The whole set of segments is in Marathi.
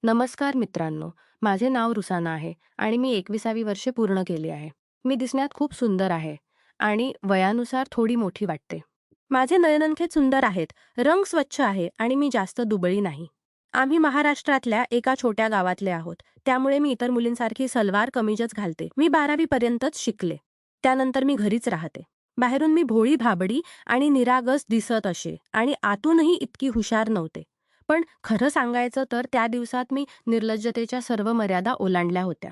नमस्कार मित्रांनो, माझे नाव रुसाना आहे आणि मी 21वी वर्षे पूर्ण केली आहे. मी दिसण्यात खूप सुंदर आहे आणि वयानुसार थोडी मोठी वाटते. माझे नयनंखे सुंदर आहेत, रंग स्वच्छ आहे आणि मी जास्त दुबळी नाही. आम्ही महाराष्ट्रातल्या एका छोट्या गावातले आहोत, त्यामुळे मी इतर मुलींसारखी सलवार कमीजच घालते. मी 12वी पर्यंतच शिकले. त्यानंतर मी घरीच राहते. बाहेरून मी भोळी भाबडी आणि निरागस दिसत असे आणि आतूनही इतकी हुशार नव्हते. पण खरं सांगायचं तर त्या दिवसात मी निर्लज्जतेच्या सर्व मर्यादा ओलांडल्या होत्या.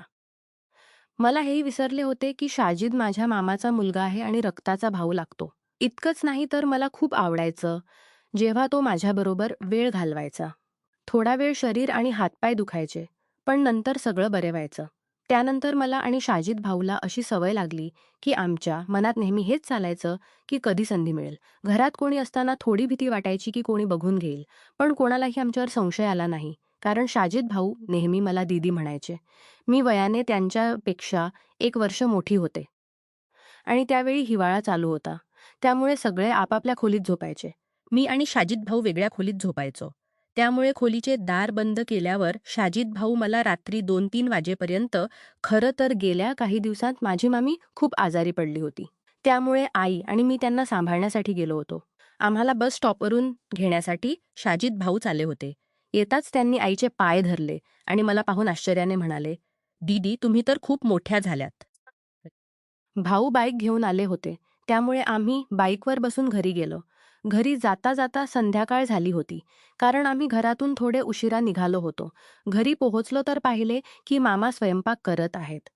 मला हेही विसरले होते की शाजिद माझ्या मामाचा मुलगा आहे आणि रक्ताचा भाऊ लागतो. इतकंच नाही तर मला खूप आवडायचं जेव्हा तो माझ्याबरोबर वेळ घालवायचा. थोडा वेळ शरीर आणि हातपाय दुखायचे, पण नंतर सगळं बरे व्हायचं. त्यानंतर मला आणि शाजिद भाऊला अशी सवय लागली की आमच्या मनात नेहमी हेच चालायचं की कधी संधी मिळेल. घरात कोणी असताना थोडी भीती वाटायची की कोणी बघून घेईल, पण कोणालाही आमच्यावर संशय आला नाही, कारण शाजिद भाऊ नेहमी मला दीदी म्हणायचे. मी वयाने त्यांच्यापेक्षा 1 वर्ष मोठी होते आणि त्यावेळी हिवाळा चालू होता. त्यामुळे सगळे आपापल्या खोलीत झोपायचे. मी आणि शाजिद भाऊ वेगळ्या खोलीत झोपायचो. त्यामुळे खोलीचे दार बंद केल्यावर शाजिद भाऊ मला रात्री 2-3 वाजेपर्यंत. खरं तर गेल्या काही दिवसात माझी मामी खूप आजारी पडली होती. त्यामुळे आई आणि मी त्यांना सांभाळण्यासाठी गेलो होतो. आम्हाला बस स्टॉपवरून घेण्यासाठी शाजिद भाऊच आले होते. येताच त्यांनी आईचे पाय धरले आणि मला पाहून आश्चर्याने म्हणाले, "दीदी, तुम्ही तर खूप मोठ्या झाल्यात." भाऊ बाईक घेऊन आले होते, त्यामुळे आम्ही बाईकवर बसून घरी गेलो. घरी जाता जाता संध्याकाळ झाली होती, कारण आम्ही घरातून थोडे उशिरा निघालो होतो. घरी पोहोचलो तर पाहिले की मामा स्वयंपाक करत आहेत.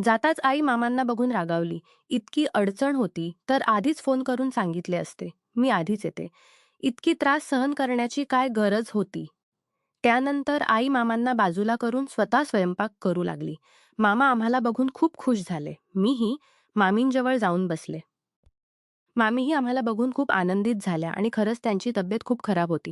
जाताच आई मामांना बघून रागावली. इतकी अडचण होती तर आधीच फोन करून सांगितले असते. मी आधीच येते. इतकी त्रास सहन करण्याची काय गरज होती? त्यानंतर आई मामांना बाजूला करून स्वतः स्वयंपाक करू लागली. मामा आम्हाला बघून खूप खुश झाले. मीही मामींजवळ जाऊन बसले. मामीही आम्हाला बघून खूप आनंदित झाल्या आणि खरंच त्यांची तब्येत खूप खराब होती.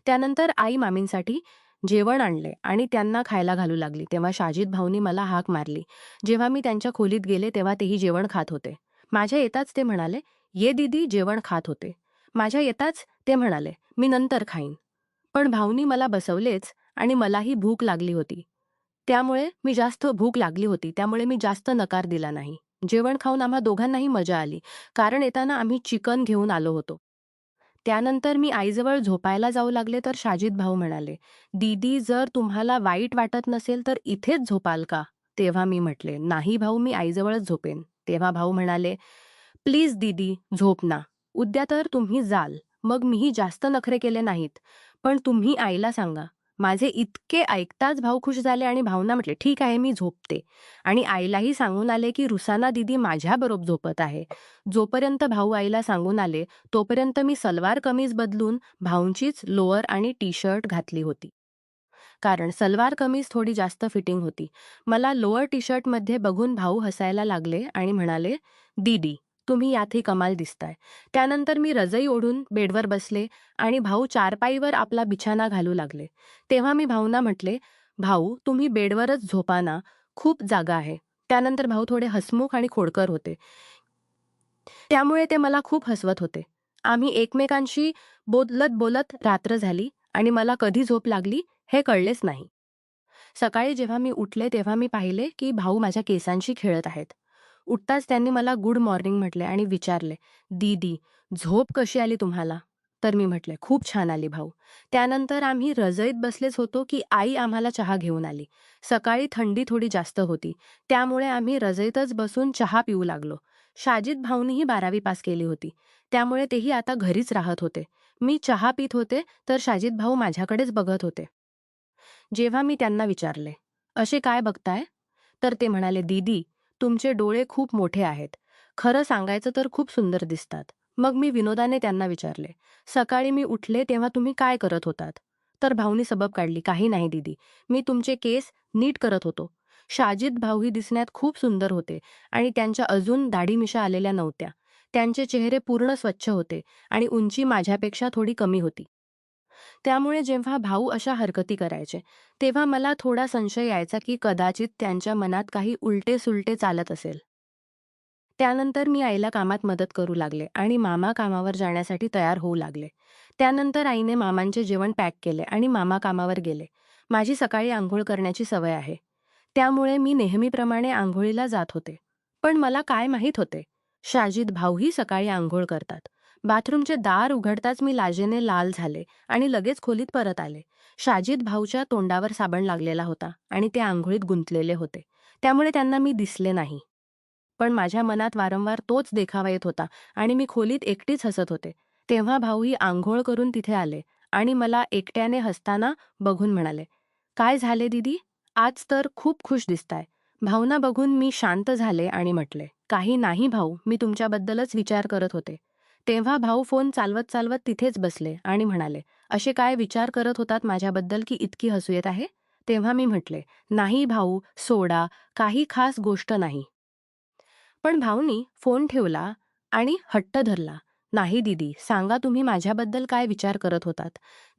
त्यानंतर आई मामींसाठी जेवण आणले आणि त्यांना खायला घालू लागली. तेव्हा शाजिद भाऊनी मला हाक मारली. जेव्हा मी त्यांच्या खोलीत गेले तेव्हा तेही जेवण खात होते. माझ्या येताच ते म्हणाले, "ये दीदी." जेवण खात होते. माझ्या येताच ते म्हणाले, "मी नंतर खाईन." पण भाऊनी मला बसवलेच आणि मलाही भूक लागली होती. त्यामुळे मी जास्त नकार दिला नाही. जेवण खाऊन आम्हा दोघांनाही मजा आली, कारण येताना आम्ही चिकन घेऊन आलो होतो. त्यानंतर मी आईजवळ झोपायला जाऊ लागले तर शाजिद भाऊ म्हणाले, "दीदी, जर तुम्हाला वाईट वाटत नसेल तर इथेच झोपाल का?" तेव्हा मी म्हटले, "नाही भाऊ, मी आईजवळच झोपेन." तेव्हा भाऊ म्हणाले, "प्लीज दीदी, झोप ना. उद्या तर तुम्ही जाल, मग मीही जास्त नखरे केले नाहीत. पण तुम्ही आईला सांगा." माझे इतके ऐकताच भाऊ खुश झाले आणि भाऊंना म्हटले, "ठीक आहे, मी झोपते." आणि आईलाही सांगून आले की रुसाना दीदी माझ्याबरोबर झोपत आहे. जोपर्यंत भाऊ आईला सांगून आले, तोपर्यंत मी सलवार कमीज बदलून भाऊंचीच लोअर आणि टी-शर्ट घातली होती. कारण सलवार कमीज थोडी जास्त फिटिंग होती. मला लोअर टी-शर्टमध्ये बघून भाऊ हसायला लागले आणि म्हणाले, "दीदी, तुम्ही यातही कमाल दिसताय." त्यानंतर मी रजई ओढून बेडवर बसले आणि भाऊ चारपाईवर आपला बिछाना घालू लागले. तेव्हा मी भाऊंना म्हटले, "भाऊ, तुम्ही बेडवरच झोपा ना, खूप जागा आहे." त्यानंतर भाऊ थोडे हसमुख आणि खोडकर होते. त्यामुळे ते मला खूप हसवत होते. आम्ही एकमेकांशी बोलत बोलत रात्र झाली आणि मला कधी झोप लागली हे कळलेच नाही. सकाळी जेव्हा मी उठले तेव्हा मी पाहिले की भाऊ माझ्या केसांशी खेळत आहेत. उठताच त्यांनी मला गुड मॉर्निंग म्हटले आणि विचारले, "दीदी, झोप कशी आली तुम्हाला?" तर मी म्हटले, "खूप छान आली भाऊ." त्यानंतर आम्ही रजईत बसलेच होतो की आई आम्हाला चहा घेऊन आली. सकाळी थंडी थोडी जास्त होती, त्यामुळे आम्ही रजईतच बसून चहा पिऊ लागलो. शाजिद भाऊनीही 12वी पास केली होती, त्यामुळे तेही आता घरीच राहत होते. मी चहा पित होते तर शाजिद भाऊ माझ्याकडेच बघत होते. जेव्हा मी त्यांना विचारले, "असे काय बघताय?" तर ते म्हणाले, "दीदी, तुमचे डोळे खूप मोठे आहेत. खरं सांगायचं तर खूप सुंदर दिसतात." मग मी विनोदाने त्यांना विचारले, "सकाळी मी उठले तेव्हा तुम्ही काय करत होतात?" तर भाऊनी सबब काढली, "काही नाही दीदी, मी तुमचे केस नीट करत होतो." शाजिद भाऊही दिसण्यात खूप सुंदर होते आणि त्यांच्या अजून दाढी-मिशा आलेल्या नव्हत्या. त्यांचे चेहरे पूर्ण स्वच्छ होते आणि उंची माझ्यापेक्षा थोडी कमी होती. त्यामुळे जेव्हा भाऊ अशा हरकती करायचे, तेव्हा मला थोडा संशय यायचा की कदाचित त्यांच्या मनात काही उलटे-सुलटे चालत असेल. त्यानंतर मी आईला कामात मदत करू लागले आणि मामा कामावर जाण्यासाठी तयार होऊ लागले. त्यानंतर आईने मामांचे जेवण पॅक केले आणि मामा कामावर गेले. माझी सकाळी अंघोळ करण्याची सवय आहे. त्यामुळे मी नेहमीप्रमाणे अंघोळीला जात होते. पण मला काय माहीत होते, शाजीद भाऊही सकाळी अंघोळ करतात. बाथरूमचे दार उघडताच मी लाजेने लाल झाले आणि लगेच खोलीत परत आले. शाजीद भाऊच्या तोंडावर साबण लागलेला होता आणि ते अंघोळीत गुंतलेले होते. त्यामुळे त्यांना मी दिसले नाही. पण माझ्या मनात वारंवार तोच देखावा येत होता आणि मी खोलीत एकटीच हसत होते. तेव्हा भाऊही अंघोळ करून तिथे आले आणि मला एकट्याने हसताना बघून म्हणाले, "काय झाले दीदी? आज तर खूप खुश दिसताय." भावना बघून मी शांत झाले आणि म्हटले, "काही नाही भाऊ, मी तुमच्याबद्दलच विचार करत होते." तेव्हा भाऊ फोन चालवत चालवत तिथेच बसले आणि म्हणाले, "असे काय विचार करत होतात माझ्याबद्दल की इतकी हसू येत आहे?" तेव्हा मी म्हटले, "नाही भाऊ, सोडा, काही खास गोष्ट नाही." पण भाऊनी फोन ठेवला आणि हट्ट धरला. "नाही दीदी, सांगा तुम्ही माझ्याबद्दल काय विचार करत होतात?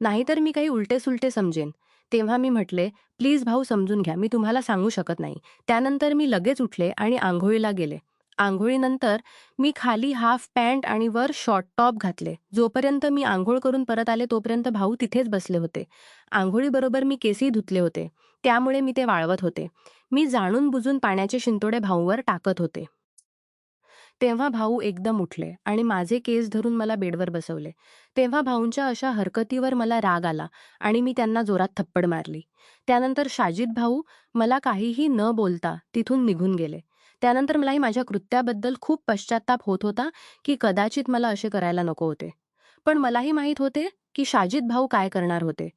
नाहीतर मी काही उलटे-सुलटे समजेन." तेव्हा मी म्हटले, "प्लीज भाऊ समजून घ्या, मी तुम्हाला सांगू शकत नाही." त्यानंतर मी लगेच उठले आणि अंघोळीला गेले. अंघोळीनंतर मी खाली हाफ पॅन्ट आणि वर शॉर्ट टॉप घातले. जोपर्यंत मी अंघोळ करून परत आले तोपर्यंत भाऊ तिथेच बसले होते. अंघोळीबरोबर मी केसही धुतले होते. त्यामुळे मी ते वाळवत होते. मी जाणून-बुजून पाण्याचे शिंतोडे भाऊंवर टाकत होते. तेव्हा भाऊ एकदम उठले आणि माझे केस धरून मला बेडवर बसवले. तेव्हा भाऊंच्या अशा हरकतीवर मला राग आला आणि मी त्यांना जोरात थप्पड मारली. त्यानंतर शाजीद भाऊ मला काहीही न बोलता तिथून निघून गेले. त्यानंतर मलाही माझ्या कृत्याबद्दल खूप पश्चात्ताप होत होता की कदाचित मला असे करायला नको होते. पण मलाही माहीत होते की शाजीद भाऊ काय करणार होते.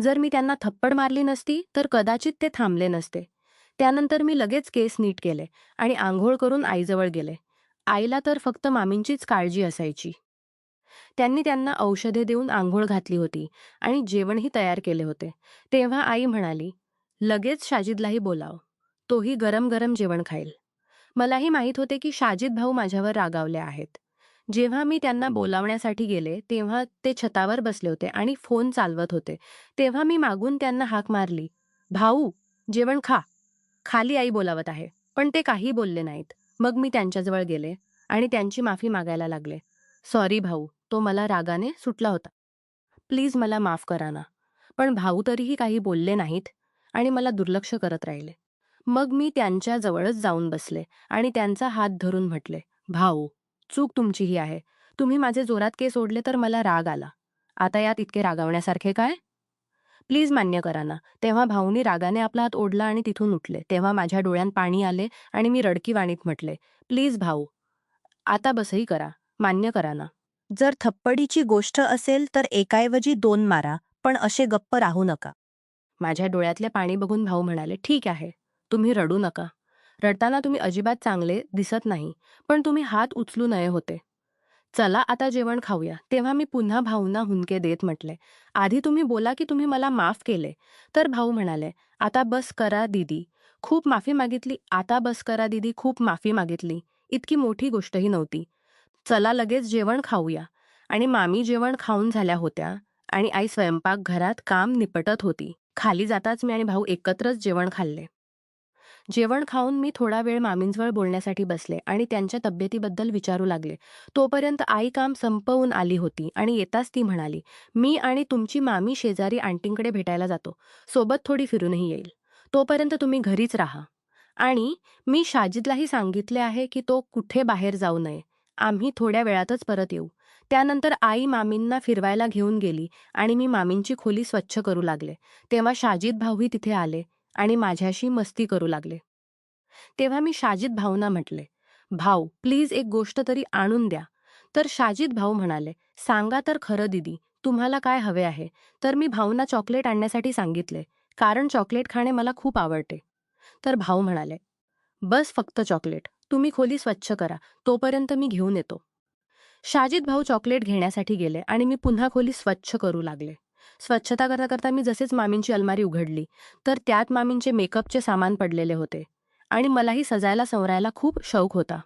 जर मी त्यांना थप्पड मारली नसती तर कदाचित ते थांबले नसते. त्यानंतर मी लगेच केस नीट केले आणि अंघोळ करून आईजवळ गेले. आईला तर फक्त मामींचीच काळजी असायची. त्यांनी त्यांना औषधे देऊन अंघोळ घातली होती आणि जेवणही तयार केले होते. तेव्हा आई म्हणाली, "लगेच शाजीदलाही बोलाव. तोही गरम-गरम जेवण खाईल." मलाही माहीत होते की शाजीद भाऊ माझ्यावर रागावले आहेत. जेव्हा मी त्यांना बोलावण्यासाठी गेले, तेव्हा ते छतावर बसले होते आणि फोन चालवत होते. तेव्हा मी मागून त्यांना हाक मारली, "भाऊ, जेवण खा." खाली आई बोलावत आहे. पण ते काही बोलले नाहीत. मग मी त्यांच्याजवळ गेले आणि त्यांची माफी मागायला लागले. "सॉरी भाऊ, तो मला रागाने सुटला होता. प्लीज मला माफ करा ना." पण भाऊ तरीही काही बोलले नाहीत आणि मला दुर्लक्ष करत राहिले. मग मी त्यांच्याजवळच जाऊन बसले आणि त्यांचा हात धरून म्हटले, "भाऊ, चूक तुमचीही आहे. तुम्ही माझे जोरात केस ओढले तर मला राग आला. आता यात इतके रागावण्यासारखे काय? प्लीज मान्य करा ना." तेव्हा भाऊनी रागाने आपला हात ओढला आणि तिथून उठले. तेव्हा माझ्या डोळ्यात पाणी आले आणि मी रडकी-वाणीत म्हटले, "प्लीज भाऊ, आता बसही करा. मान्य करा ना." जर थप्पडीची गोष्ट असेल तर एकाऐवजी 2 मारा, पण असे गप्प राहू नका. माझ्या डोळ्यातले पाणी बघून भाऊ म्हणाले, "ठीक आहे. तुम्ही रडू नका. रडताना तुम्ही अजिबात चांगले दिसत नाही. पण तुम्ही हात उचलू नये होते. चला आता जेवण खाऊया." तेव्हा मी पुन्हा भाऊंना हुंदके देत म्हटले, "आधी तुम्ही बोला की तुम्ही मला माफ केले." तर भाऊ म्हणाले, "आता बस करा दीदी. खूप माफी मागितली. आता बस करा दीदी, खूप माफी मागितली. इतकी मोठी गोष्टही नव्हती. चला लगेच जेवण खाऊया." आणि मामी जेवण खाऊन झाल्या होत्या आणि आई स्वयंपाकघरात काम निपटत होती. खाली जाताच मी आणि भाऊ एकत्रच जेवण खाल्ले. जेवण खाऊन मी थोडा वेळ मामींजवळ बोलण्यासाठी बसले आणि त्यांच्या तब्येतीबद्दल विचारू लागले. तोपर्यंत आई काम संपवून आली होती आणि येताच ती म्हणाली, "मी आणि तुमची मामी शेजारी आंटींकडे भेटायला जातो. सोबत थोडी फिरूनही येईल. तोपर्यंत तुम्ही घरीच राहा. आणि मी शाजीदलाही सांगितले आहे की तो कुठे बाहेर जाऊ नये. आम्ही थोड्या वेळातच परत येऊ." त्यानंतर आई मामींना फिरवायला घेऊन गेली आणि मी मामींची खोली स्वच्छ करू लागले. तेव्हा शाजीद भाऊही तिथे आले आणि माझ्याशी मस्ती करू लागले. तेव्हा मी शाजीद भाऊंना म्हटले, "भाऊ, प्लीज एक गोष्ट तरी आणून द्या." तर शाजीद भाऊ म्हणाले, "सांगा तर खरं दीदी, तुम्हाला काय हवे आहे?" तर मी भाऊंना चॉकलेट आणण्यासाठी सांगितले, कारण चॉकलेट खाणे मला खूप आवडते. तर भाऊ म्हणाले, "बस फक्त चॉकलेट. तुम्ही खोली स्वच्छ करा, तोपर्यंत मी घेऊन येतो." शाजीद भाऊ चॉकलेट घेण्यासाठी गेले आणि मी पुन्हा खोली स्वच्छ करू लागले. स्वच्छता करता करता मी जसेच मामींची अलमारी उघडली, तर त्यात मामींचे मेकअपचे सामान पडलेले होते आणि मलाही सजायला संवरायला खूप शौक होता.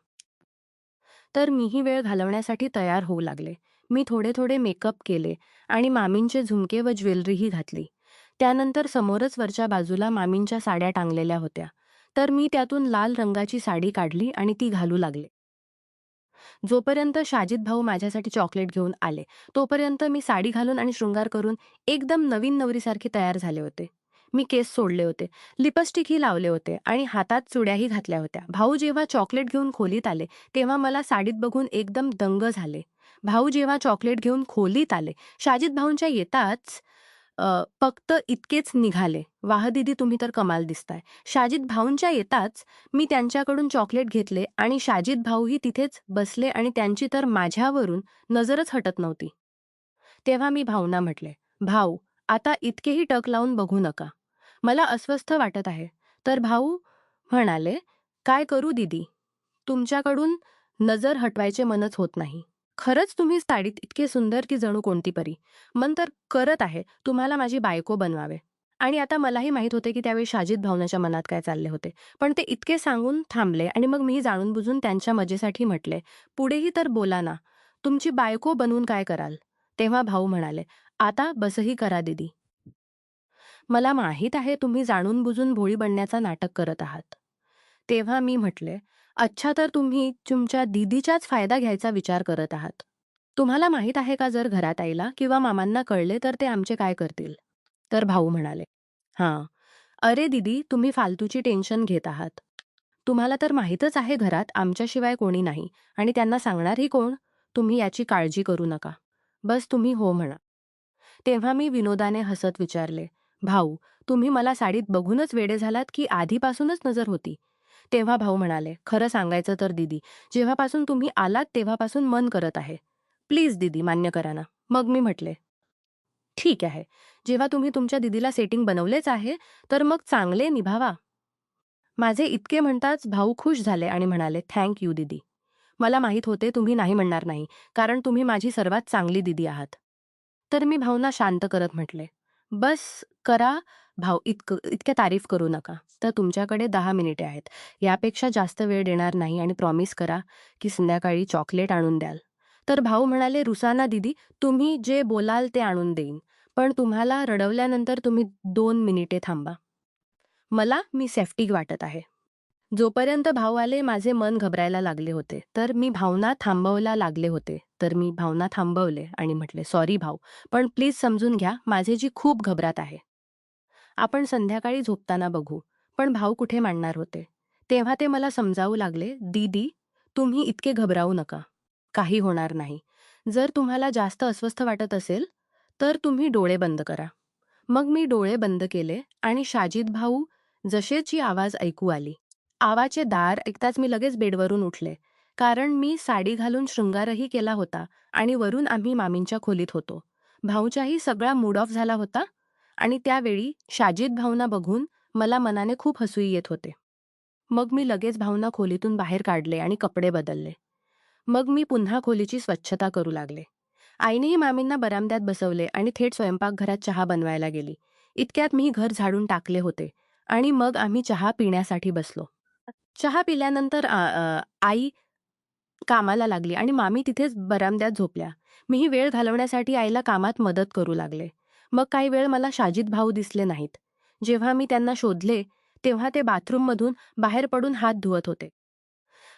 तर मीही वेळ घालवण्यासाठी तयार होऊ लागले. मी थोडे थोडे मेकअप केले आणि मामींचे झुमके व ज्वेलरीही घातली. त्यानंतर समोरच वरच्या बाजूला मामींच्या साड्या टांगलेल्या होत्या. तर मी त्यातून लाल रंगाची साडी काढली आणि ती घालू लागले. जोपर्यंत शाजीद भाऊ माझ्यासाठी चॉकलेट घेऊन आले, तोपर्यंत मी साडी घालून आणि शृंगार करून एकदम नवीन नवरीसारखी तयार झाले होते. मी केस सोडले होते, लिपस्टिकही लावले होते आणि हातात चुड्याही घातल्या होत्या. भाऊ जेव्हा चॉकलेट घेऊन खोलीत आले, तेव्हा मला साडीत बघून एकदम दंग झाले. भाऊ जेव्हा चॉकलेट घेऊन खोलीत आले, शाजिद भाऊंच्या येताच फक्त इतकेच निघाले, "वाह दीदी तुम्ही तर कमाल दिसताय." शाजिद भाऊंच्या येताच मी त्यांच्याकडून चॉकलेट घेतले आणि शाजिद भाऊही तिथेच बसले आणि त्यांची तर माझ्यावरून नजरच हटत नव्हती. तेव्हा मी भाऊंना म्हटले, "भाऊ, आता इतकेही टक लावून बघू नका. मला अस्वस्थ वाटत आहे." तर भाऊ म्हणाले, "काय करू दीदी? तुमच्याकडून नजर हटवायचे मनच होत नाही. खरंच तुम्ही साडीत इतके सुंदर की जणू कोणती परी. मन तर करत आहे तुम्हाला माझी बायको बनवावे." आणि आता मलाही माहीत होते की त्यावेळी शाजिद भावनाच्या मनात काय चालले होते. पण ते इतके सांगून थांबले आणि मग मी जाणून-बुजून त्यांच्या मजेसाठी म्हटले, "पुढेही तर बोला ना. तुमची बायको बनवून काय कराल?" तेव्हा भाऊ म्हणाले, "आता बसही करा दीदी. मला माहीत आहे तुम्ही जाणून-बुजून भोळी बनण्याचा नाटक करत आहात." तेव्हा मी म्हटले, "अच्छा तर तुम्ही तुमच्या दीदीचाच फायदा घ्यायचा विचार करत आहात. तुम्हाला माहीत आहे का जर घरात आईला किंवा मामांना कळले तर ते आमचे काय करतील?" तर भाऊ म्हणाले, "हां. अरे दीदी तुम्ही फालतूची टेन्शन घेत आहात. तुम्हाला तर माहीतच आहे घरात आमच्याशिवाय कोणी नाही आणि त्यांना सांगणारही कोण? तुम्ही याची काळजी करू नका. बस तुम्ही हो म्हणा." तेव्हा मी विनोदाने हसत विचारले, "भाऊ, तुम्ही मला साडीत बघूनच वेडे झालात की आधीपासूनच नजर होती?" तेव्हा भाऊ म्हणाले, "खरं सांगायचं तर दीदी, जेव्हापासून तुम्ही आलात तेव्हापासून मन करत आहे. प्लीज दीदी मान्य करा ना." मग मी म्हटले, "ठीक आहे. जेव्हा तुम्ही तुमच्या दीदीला सेटिंग बनवलेच आहे, तर मग चांगले निभावा." माझे इतके म्हणताच भाऊ खुश झाले आणि म्हणाले, "थँक यू दीदी. मला माहीत होते तुम्ही नाही म्हणणार नाही, कारण तुम्ही माझी सर्वात चांगली दीदी आहात." तर मी भाऊंना शांत करत म्हटले, "बस करा भाऊ, इतक्या तारीफ करू नका. तर तुमच्याकडे 10 मिनिटे आहेत. यापेक्षा जास्त वेळ देणार नाही आणि प्रॉमिस करा, की संध्याकाळी चॉकलेट आणून द्याल." तर भाऊ म्हणाले, "रुसाना दीदी, तुम्ही जे बोलाल ते आणून देईन. पण तुम्हाला रडवल्यानंतर तुम्ही 2 मिनिटे थांबा. मी सेफ्टी वाटत आहे." जोपर्यंत भाऊ आले माझे मन घबरायला लागले होते. तर मी भावना थांबवला लागले होते. तर मी भावना थांबवले आणि म्हटले, "सॉरी भाऊ, पण प्लीज समजून घ्या माझे जी खूप घबराट आहे. आपण संध्याकाळी झोपताना बघू." पण भाऊ कुठे मानणार होते. तेव्हा ते मला समजावू लागले, "दीदी, तुम्ही इतके घबरावू नका. काही होणार नाही. जर तुम्हाला जास्त अस्वस्थ वाटत असेल, तर तुम्ही डोळे बंद करा." मग मी डोळे बंद केले आणि शाजिद भाऊ जसेची आवाज ऐकू आली. आवाचे दार ऐकताच मी लगेच बेडवरून उठले. कारण मी साडी घालून शृंगारही केला होता आणि वरून आम्ही मामींच्या खोलीत होतो. भाऊचाही सगळा मूड ऑफ झाला होता आणि त्यावेळी शाजिद भाऊंना बघून मला मनाने खूप हसूही येत होते. मग मी लगेच भाऊंना खोलीतून बाहेर काढले आणि कपडे बदलले. मग मी पुन्हा खोलीची स्वच्छता करू लागले. आईनेही मामींना बरामद्यात बसवले आणि थेट स्वयंपाकघरात चहा बनवायला गेली. इतक्यात मी घर झाडून टाकले होते आणि मग आम्ही चहा पिण्यासाठी बसलो. चहा पिल्यानंतर आई कामाला लागली आणि मामी तिथेच बरामद्यात झोपल्या. मीही वेळ घालवण्यासाठी आईला कामात मदत करू लागले. मग काही वेळ मला शाजिद भाऊ दिसले नाहीत. जेव्हा मी त्यांना शोधले, तेव्हा ते बाथरूममधून बाहेर पडून हात धुवत होते.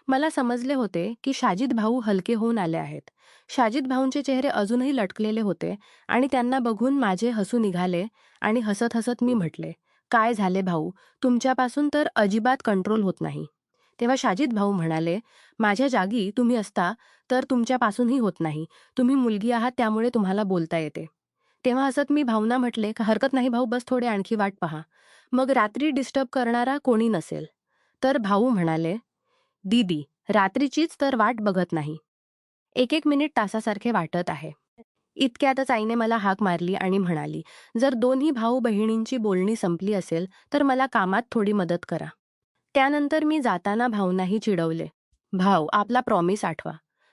मला समजले होते की शाजिद भाऊ हलके होऊन आले आहेत. शाजिद भाऊंचे चेहरे अजूनही लटकलेले होते आणि त्यांना बघून माझे हसू निघाले आणि हसत-हसत मी म्हटले, "काय झाले भाऊ? तुमच्यापासून तर अजिबात कंट्रोल होत नाही." तेव्हा शाजिद भाऊ म्हणाले, "माझ्या जागी तुम्ही असता तर तुमच्यापासूनही होत नाही. तुम्ही मुलगी आहात त्यामुळे तुम्हाला बोलता येते." तेव्हा हसत मी भाऊंना म्हटले, "हरकत नाही भाऊ, बस थोडे आणखी वाट पहा. मग रात्री डिस्टर्ब करणारा कोणी नसेल." तर भाऊ म्हणाले, "दीदी, रात्रीचीच तर वाट बघत नाही. एक एक मिनिट तासासारखे वाटत आहे." इतक्यातच आईने मला हाक मारली आणि म्हणाली, "जर दोन्ही भाऊ-बहिणींची बोलणी संपली असेल, तर मला कामात थोडी मदत करा." त्यानंतर मी जाताना भाऊंनाही चिडवले, "भाऊ, आपला प्रॉमिस आठवा.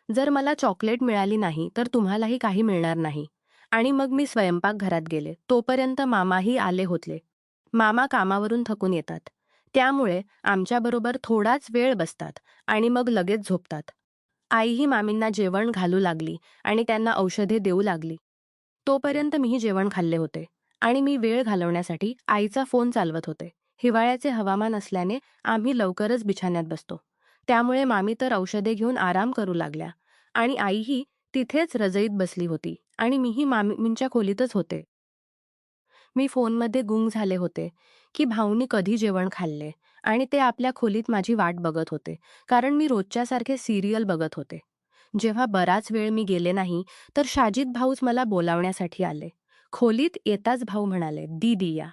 जर मला चॉकलेट मिळाली नाही, तर तुम्हालाही काही मिळणार नाही." आणि मग मी स्वयंपाकघरात गेले. तोपर्यंत मामाही आले होते. मामा कामावरून थकून येतात. त्यामुळे आमच्याबरोबर थोडाच वेळ बसतात आणि मग लगेच झोपतात. आईही मामींना जेवण घालू लागली आणि त्यांना औषधे देऊ लागली. तोपर्यंत मीही जेवण खाल्ले होते आणि मी वेळ घालवण्यासाठी आईचा फोन चालवत होते. हिवाळ्याचे हवामान असल्याने आम्ही लवकरच बिछान्यात बसतो. त्यामुळे मामी तर औषधे घेऊन आराम करू लागल्या आणि आईही तिथेच रजईत बसली होती आणि मीही मामींच्या खोलीतच होते. मी फोनमध्ये गुंग झाले होते, की भाऊनी कधी जेवण खाल्ले आणि ते आपल्या खोलीत माझी वाट बघत होते, कारण मी रोजच्यासारखे सीरियल बघत होते. जेव्हा बराच वेळ मी गेले नाही, तर शाजिद भाऊच मला बोलावण्यासाठी आले. खोलीत येताच भाऊ म्हणाले, "दीदी या.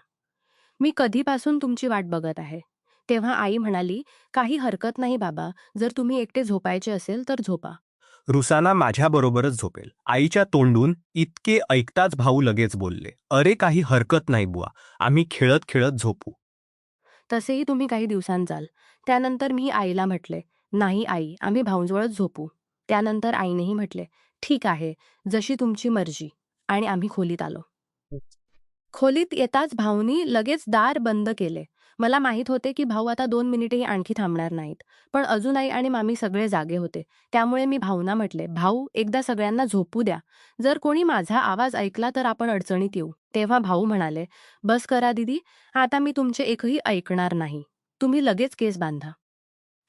मी कधीपासून तुमची वाट बघत आहे." तेव्हा आई म्हणाली, "काही हरकत नाही बाबा, जर तुम्ही एकटे झोपायचे असेल तर झोपा." रुसाना माझ्याबरोबरच झोपेल. आईच्या तोंडून इतके ऐकताच भाऊ लगेच बोलले, "अरे काही हरकत नाही बुवा, आम्ही खेळत खेळत झोपू." तसेही तुम्ही काही दिवसांत जाल. त्यानंतर मी आईला म्हटले, "नाही आई, आम्ही भाऊंजवळच झोपू." त्यानंतर आईनेही म्हटले, "ठीक आहे, जशी तुमची मर्जी." आणि आम्ही खोलीत आलो. खोलीत येताच भाऊनी लगेच दार बंद केले. मला माहीत होते की भाऊ आता 2 मिनिटेही आणखी थांबणार नाहीत. पण अजून आई आणि मामी सगळे जागे होते. त्यामुळे मी भाऊंना म्हटले, "भाऊ, एकदा सगळ्यांना झोपू द्या. जर कोणी माझा आवाज ऐकला तर आपण अडचणीत येऊ." तेव्हा भाऊ म्हणाले, "बस करा दीदी, आता मी तुमचे एकही ऐकणार नाही. तुम्ही लगेच केस बांधा."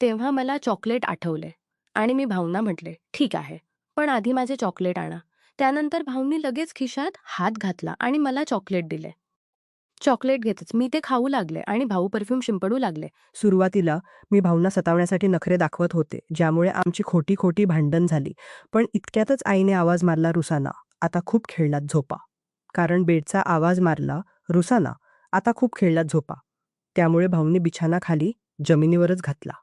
तेव्हा मला चॉकलेट आठवले आणि मी भाऊंना म्हटले, "ठीक आहे, पण आधी माझे चॉकलेट आणा." त्यानंतर भाऊंनी लगेच खिशात हात घातला आणि मला चॉकलेट दिले. चॉकलेट घेतच मी ते खाऊ लागले आणि भाऊ परफ्यूम शिंपडू लागले. सुरुवातीला मी भाऊंना सतावण्यासाठी नखरे दाखवत होते, ज्यामुळे आमची खोटी खोटी भांडण झाली. पण इतक्यातच आईने आवाज मारला, "रुसाना, आता खूप खेळलात, झोपा." कारण बेडचा आवाज मारला, "रुसाना, आता खूप खेळलात, झोपा." त्यामुळे भाऊंनी बिछाना खाली जमिनीवरच घातला.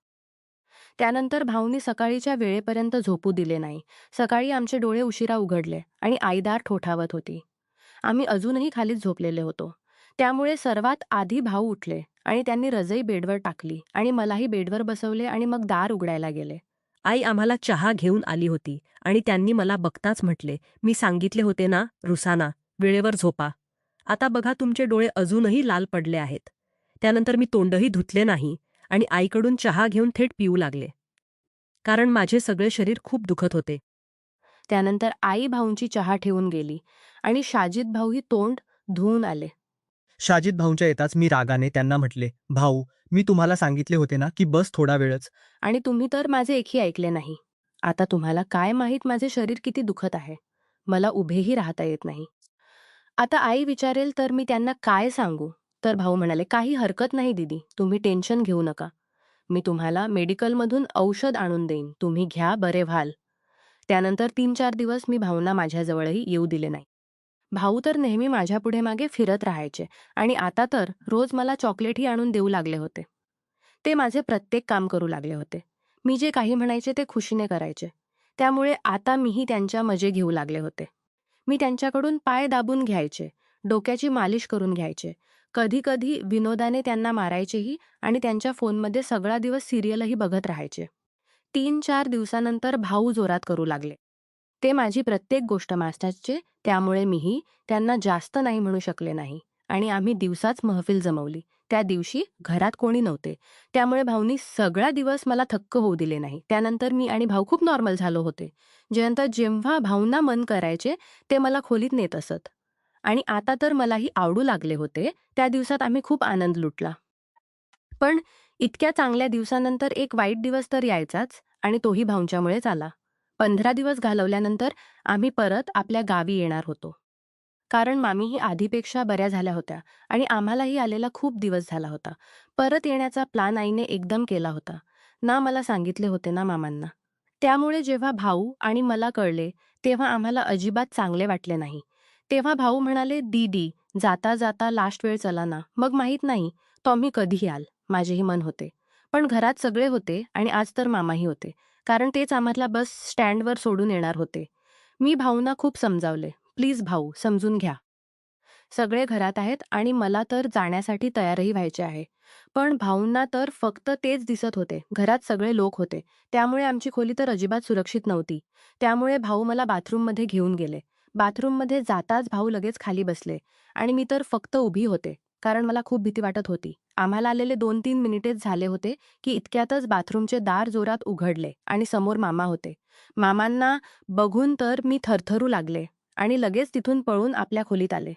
त्यानंतर भाऊनी सकाळीच्या वेळेपर्यंत झोपू दिले नाही. सकाळी आमचे डोळे उशिरा उघडले आणि आई दार ठोठावत होती. आम्ही अजूनही खालीच झोपलेले होतो. त्यामुळे सर्वात आधी भाऊ उठले आणि त्यांनी रजई बेडवर टाकली आणि मलाही बेडवर बसवले आणि मग दार उघडायला गेले. आई आम्हाला चहा घेऊन आली होती आणि त्यांनी मला बघताच म्हटले, "मी सांगितले होते ना, रुसाना, वेळेवर झोपा. आता बघा तुमचे डोळे अजूनही लाल पडले आहेत." त्यानंतर मी तोंडही धुतले नाही आणि आईकडून चहा घेऊन थेट पिऊ लागले. कारण माझे सगळे शरीर खूप दुखत होते. त्यानंतर आई भाऊंची चहा ठेवून गेली आणि शाजिद भाऊही तोंड धुवून आले. शाजिद भाऊंच्या येताच मी रागाने त्यांना म्हटले, "भाऊ, मी तुम्हाला सांगितले होते ना की बस थोडा वेळच." आणि तुम्ही तर माझे एकही ऐकले नाही. आता तुम्हाला काय माहीत माझे शरीर किती दुखत आहे. मला उभेही राहता येत नाही. आता आई विचारेल तर मी त्यांना काय सांगू? तर भाऊ म्हणाले, "काही हरकत नाही दीदी, तुम्ही टेन्शन घेऊ नका. मी तुम्हाला मेडिकलमधून औषध आणून देईन. तुम्ही घ्या, बरे व्हाल." त्यानंतर 3-4 दिवस मी भाऊंना माझ्याजवळही येऊ दिले नाही. भाऊ तर नेहमी माझ्यापुढे मागे फिरत राहायचे आणि आता तर रोज मला चॉकलेटही आणून देऊ लागले होते. ते माझे प्रत्येक काम करू लागले होते. मी जे काही म्हणायचे ते खुशीने करायचे. त्यामुळे आता मीही त्यांच्या मजे घेऊ लागले होते. मी त्यांच्याकडून पाय दाबून घ्यायचे, डोक्याची मालिश करून घ्यायचे. कधी-कधी विनोदाने त्यांना मारायचेही आणि त्यांच्या फोनमध्ये सगळा दिवस सिरियलही बघत राहायचे. 3-4 दिवसानंतर भाऊ जोरात करू लागले. ते माझी प्रत्येक गोष्ट मास्टाचे, त्यामुळे मीही त्यांना जास्त नाही म्हणू शकले नाही आणि आम्ही दिवसाच महफिल जमवली. त्या दिवशी घरात कोणी नव्हते. त्यामुळे भाऊनी सगळा दिवस मला थक्क होऊ दिले नाही. त्यानंतर मी आणि भाऊ खूप नॉर्मल झालो होते. नंतर जेव्हा भाऊंना मन करायचे, ते मला खोलीत नेत असत. आणि आता तर मलाही आवडू लागले होते. त्या दिवसात आम्ही खूप आनंद लुटला. पण इतक्या चांगल्या दिवसानंतर एक वाईट दिवस तर यायचाच आणि तोही भाऊंच्यामुळेच आला. 15 दिवस घालवल्यानंतर आम्ही परत आपल्या गावी येणार होतो. कारण मामीही आधीपेक्षा बऱ्या झाल्या होत्या आणि आम्हालाही आलेला खूप दिवस झाला होता. परत येण्याचा प्लॅन आईने एकदम केला होता. ना मला सांगितले होते ना मामांना. त्यामुळे जेव्हा भाऊ आणि मला कळले, तेव्हा आम्हाला अजिबात चांगले वाटले नाही. तेव्हा भाऊ म्हणाले, "दीदी, जाता जाता लास्ट वेळ चला ना. मग माहीत नाही, टॉमी कधी याल." माझेही मन होते. पण घरात सगळे होते आणि आज तर मामाही होते. कारण तेच आम्हाला बस स्टँडवर सोडून येणार होते. मी भाऊंना खूप समजावले, "प्लीज भाऊ, समजून घ्या. सगळे घरात आहेत आणि मला तर जाण्यासाठी तयारही व्हायचे आहे." पण भाऊंना तर फक्त तेच दिसत होते. घरात सगळे लोक होते. त्यामुळे आमची खोली तर अजिबात सुरक्षित नव्हती. त्यामुळे भाऊ मला बाथरूममध्ये घेऊन गेले. बाथरूममध्ये जाताच भाऊ लगेच खाली बसले आणि मी तर फक्त उभी होते. कारण मला खूप भीती वाटत होती. आम्हाला आलेले 2-3 मिनिटेच झाले होते की इतक्यातच बाथरूमचे दार जोरात उघडले आणि समोर मामा होते. मामांना बघून तर मी थरथरू लागले आणि लगेच तिथून पळून आपल्या खोलीत आले.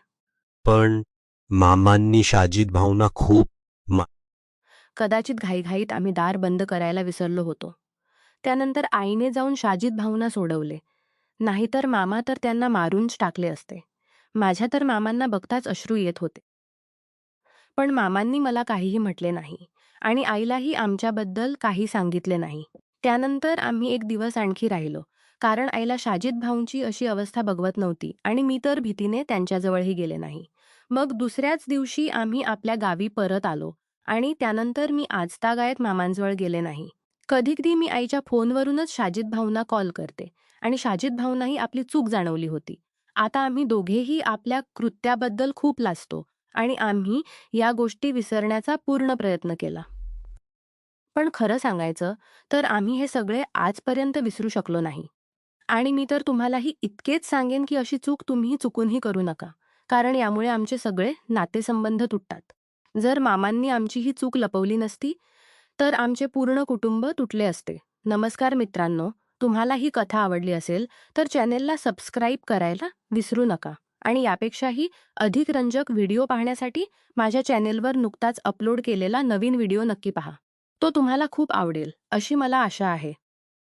पण मामांनी शाजिद भाऊंना खूप कदाचित घाईघाईत आम्ही दार बंद करायला विसरलो होतो. त्यानंतर आईने जाऊन शाजिद भाऊंना सोडवले. नाहीतर मामा तर त्यांना मारूनच टाकले असते. माझ्या तर मामांना बघताच अश्रू येत होते. पण मामांनी मला काहीही म्हटले नाही आणि आईलाही आमच्याबद्दल काही सांगितले नाही. त्यानंतर आम्ही एक दिवस आणखी राहिलो, कारण आईला शाजिद भाऊंची अशी अवस्था बघवत नव्हती आणि मी तर भीतीने त्यांच्याजवळही गेले नाही. मग दुसऱ्याच दिवशी आम्ही आपल्या गावी परत आलो आणि त्यानंतर मी आजतागायत मामांजवळ गेले नाही. कधी-कधी मी आईच्या फोनवरूनच शाजिद भाऊंना कॉल करते आणि शाजिद भाऊंनाही आपली चूक जाणवली होती. आता आम्ही दोघेही आपल्या कृत्याबद्दल खूप लाजतो आणि आम्ही या गोष्टी विसरण्याचा पूर्ण प्रयत्न केला. पण खरं सांगायचं तर आम्ही हे सगळे आजपर्यंत विसरू शकलो नाही. आणि मी तर तुम्हालाही इतकेच सांगेन की अशी चूक तुम्ही चुकूनही करू नका. कारण यामुळे आमचे सगळे नातेसंबंध तुटतात. जर मामांनी आमची ही चूक लपवली नसती, तर आमचे पूर्ण कुटुंब तुटले असते. नमस्कार मित्रांनो, तुम्हाला ही कथा आवडली असेल तर चॅनेलला सबस्क्राईब करायला विसरू नका. आणि यापेक्षाही अधिक रंजक व्हिडिओ पाहण्यासाठी माझ्या चॅनेलवर नुकताच अपलोड केलेला नवीन व्हिडिओ नक्की पहा. तो तुम्हाला खूप आवडेल, अशी मला आशा आहे.